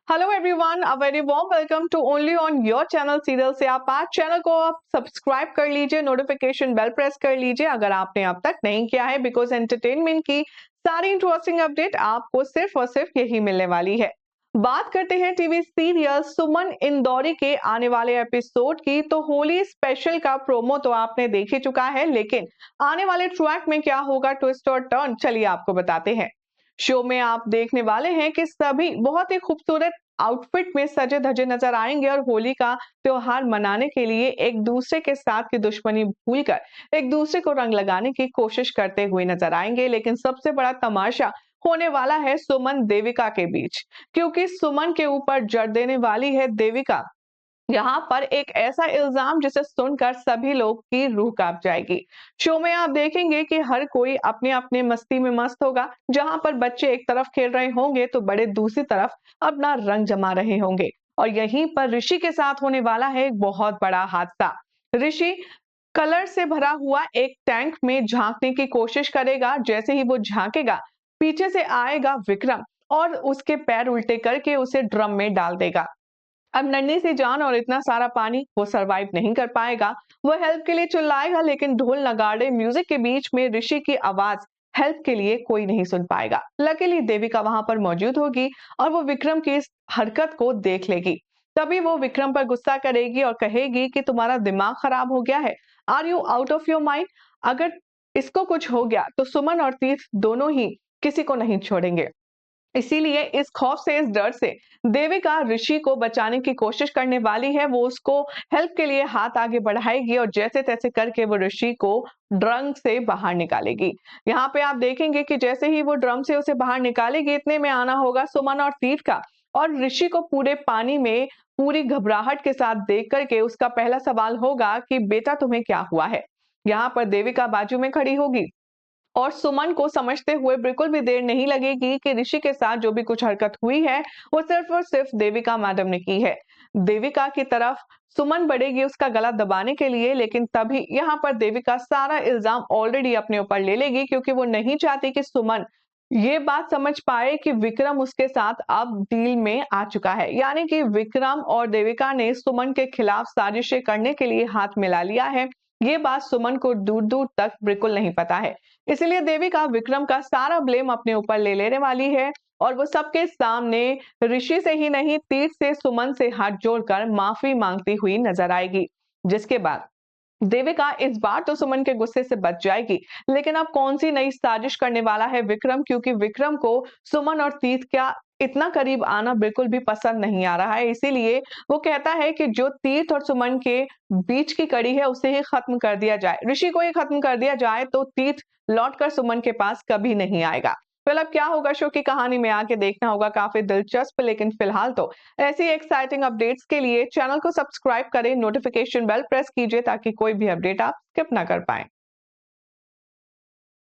Hello everyone, a very warm welcome to only on your channel serial से आप आज channel को आप सब्सक्राइब कर लीजिए, नोटिफिकेशन बेल प्रेस कर लीजिए अगर आपने अब तक नहीं किया है, बिकॉज एंटरटेनमेंट की सारी इंटरेस्टिंग अपडेट आपको सिर्फ और सिर्फ यही मिलने वाली है। बात करते हैं टीवी सीरियल सुमन इंदौरी के आने वाले एपिसोड की। तो होली स्पेशल का प्रोमो तो आपने देख ही चुका है, लेकिन आने वाले ट्रैक में क्या होगा, ट्विस्ट और टर्न, चलिए आपको बताते हैं। शो में आप देखने वाले हैं कि सभी बहुत ही खूबसूरत आउटफिट में सजे धजे नजर आएंगे और होली का त्योहार मनाने के लिए एक दूसरे के साथ की दुश्मनी भूलकर एक दूसरे को रंग लगाने की कोशिश करते हुए नजर आएंगे। लेकिन सबसे बड़ा तमाशा होने वाला है सुमन देविका के बीच, क्योंकि सुमन के ऊपर जड़ देने वाली है देविका यहाँ पर एक ऐसा इल्जाम जिसे सुनकर सभी लोग की रूह कांप जाएगी। शो में आप देखेंगे कि हर कोई अपने अपने मस्ती में मस्त होगा। जहां पर बच्चे एक तरफ खेल रहे होंगे तो बड़े दूसरी तरफ अपना रंग जमा रहे होंगे। और यहीं पर ऋषि के साथ होने वाला है एक बहुत बड़ा हादसा। ऋषि कलर से भरा हुआ एक टैंक में झांकने की कोशिश करेगा। जैसे ही वो झांकेगा, पीछे से आएगा विक्रम और उसके पैर उल्टे करके उसे ड्रम में डाल देगा। अब नन्ही सी जान और इतना सारा पानी वो सरवाइव नहीं कर पाएगा। वो हेल्प के लिए चिल्लाएगा, लेकिन ढोल नगाड़े म्यूजिक के बीच में ऋषि की आवाज हेल्प के लिए कोई नहीं सुन पाएगा। लकीली देविका वहां पर मौजूद होगी और वो विक्रम की इस हरकत को देख लेगी। तभी वो विक्रम पर गुस्सा करेगी और कहेगी कि तुम्हारा दिमाग खराब हो गया है, are you out of your mind. अगर इसको कुछ हो गया तो सुमन और तीर्थ दोनों ही किसी को नहीं छोड़ेंगे। इसीलिए इस खौफ से, इस डर से देविका ऋषि को बचाने की कोशिश करने वाली है। वो उसको हेल्प के लिए हाथ आगे बढ़ाएगी और जैसे तैसे करके वो ऋषि को ड्रम से बाहर निकालेगी। यहाँ पे आप देखेंगे कि जैसे ही वो ड्रम से उसे बाहर निकालेगी, इतने में आना होगा सुमन और तीर्थ का। और ऋषि को पूरे पानी में पूरी घबराहट के साथ देख करके उसका पहला सवाल होगा कि बेटा तुम्हें क्या हुआ है। यहाँ पर देविका बाजू में खड़ी होगी और सुमन को समझते हुए बिल्कुल भी देर नहीं लगेगी कि ऋषि के साथ जो भी कुछ हरकत हुई है वो सिर्फ और सिर्फ देविका मैडम ने की है। देविका की तरफ सुमन बढ़ेगी उसका गला दबाने के लिए, लेकिन तभी यहाँ पर देविका सारा इल्जाम ऑलरेडी अपने ऊपर ले लेगी, क्योंकि वो नहीं चाहती कि सुमन ये बात समझ पाए कि विक्रम उसके साथ अब डील में आ चुका है। यानी कि विक्रम और देविका ने सुमन के खिलाफ साजिशें करने के लिए हाथ मिला लिया है। ये बात सुमन को दूर दूर तक बिल्कुल नहीं पता है। इसलिए देविका विक्रम का सारा ब्लेम अपने ऊपर ले लेने वाली है और वो सबके सामने ऋषि से ही नहीं, तीर्थ से, सुमन से हाथ जोड़कर माफी मांगती हुई नजर आएगी। जिसके बाद देविका इस बार तो सुमन के गुस्से से बच जाएगी, लेकिन अब कौन सी नई साजिश करने वाला है विक्रम, क्योंकि विक्रम को सुमन और तीर्थ का इतना करीब आना बिल्कुल भी पसंद नहीं आ रहा है। इसीलिए वो कहता है कि जो तीर्थ और सुमन के बीच की कड़ी है उसे ही खत्म कर दिया जाए, ऋषि को ही खत्म कर दिया जाए, तो तीर्थ लौटकर सुमन के पास कभी नहीं आएगा। फिर अब क्या होगा शो की कहानी में आके देखना होगा, काफी दिलचस्प। लेकिन फिलहाल तो ऐसी एक्साइटिंग अपडेट्स के लिए चैनल को सब्सक्राइब करें, नोटिफिकेशन बेल प्रेस कीजिए ताकि कोई भी अपडेट आप स्किप ना कर पाएं।